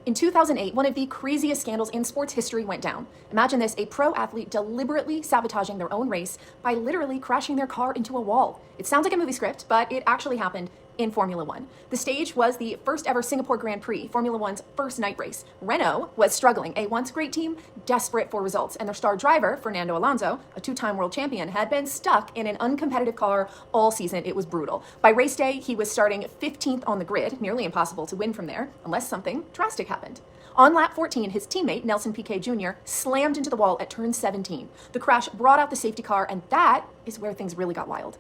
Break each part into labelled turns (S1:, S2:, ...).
S1: In 2008, one of the craziest scandals in sports history went down. Imagine this, a pro athlete deliberately sabotaging their own race by literally crashing their car into a wall. It sounds like a movie script, but it actually happened in Formula One. The stage was the first ever Singapore Grand Prix, Formula One's first night race. Renault was struggling, a once great team, desperate for results, and their star driver, Fernando Alonso, a two-time world champion, had been stuck in an uncompetitive car all season. It was brutal. By race day, he was starting 15th on the grid, nearly impossible to win from there, unless something drastic happened. On lap 14, his teammate, Nelson Piquet Jr., slammed into the wall at turn 17. The crash brought out the safety car, and that is where things really got wild.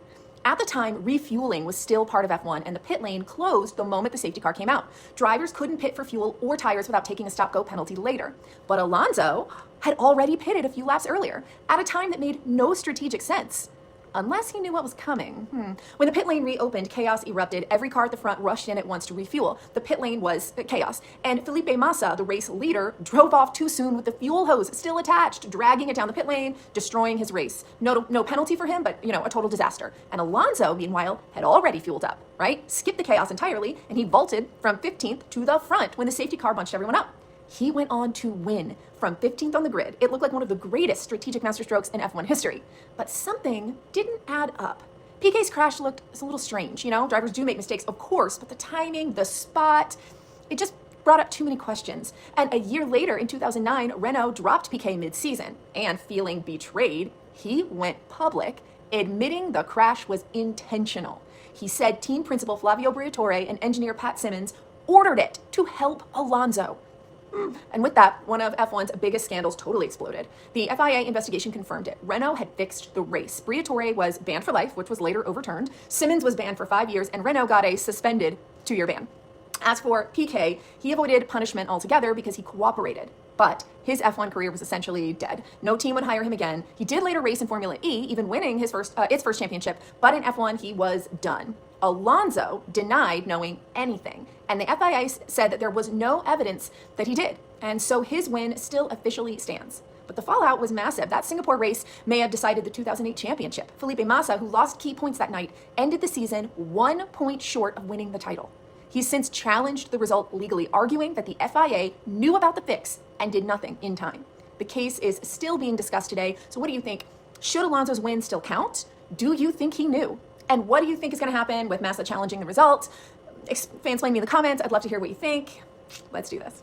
S1: At the time, refueling was still part of F1, and the pit lane closed the moment the safety car came out. Drivers couldn't pit for fuel or tires without taking a stop-go penalty later. But Alonso had already pitted a few laps earlier, at a time that made no strategic sense. Unless he knew what was coming. When the pit lane reopened, chaos erupted. Every car at the front rushed in at once to refuel. The pit lane was chaos. And Felipe Massa, the race leader, drove off too soon with the fuel hose still attached, dragging it down the pit lane, destroying his race. No penalty for him, but, a total disaster. And Alonso, meanwhile, had already fueled up, right? Skipped the chaos entirely, and he vaulted from 15th to the front when the safety car bunched everyone up. He went on to win from 15th on the grid. It looked like one of the greatest strategic masterstrokes in F1 history. But something didn't add up. Piquet's crash looked a little strange. Drivers do make mistakes, of course, but the timing, the spot, it just brought up too many questions. And a year later, in 2009, Renault dropped Piquet mid-season. And feeling betrayed, he went public, admitting the crash was intentional. He said team principal Flavio Briatore and engineer Pat Symonds ordered it to help Alonso. And with that, one of F1's biggest scandals totally exploded. The FIA investigation confirmed it. Renault had fixed the race. Briatore was banned for life, which was later overturned. Symonds was banned for 5 years, and Renault got a suspended 2-year ban. As for Piquet, he avoided punishment altogether because he cooperated. But his F1 career was essentially dead. No team would hire him again. He did later race in Formula E, even winning its first championship, but in F1 he was done. Alonso denied knowing anything, and the FIA said that there was no evidence that he did, and so his win still officially stands. But the fallout was massive. That Singapore race may have decided the 2008 championship. Felipe Massa, who lost key points that night, ended the season 1 point short of winning the title. He's since challenged the result legally, arguing that the FIA knew about the fix and did nothing in time. The case is still being discussed today, so what do you think? Should Alonso's win still count? Do you think he knew? And what do you think is going to happen with Massa challenging the result? Fansplain me in the comments. I'd love to hear what you think. Let's do this.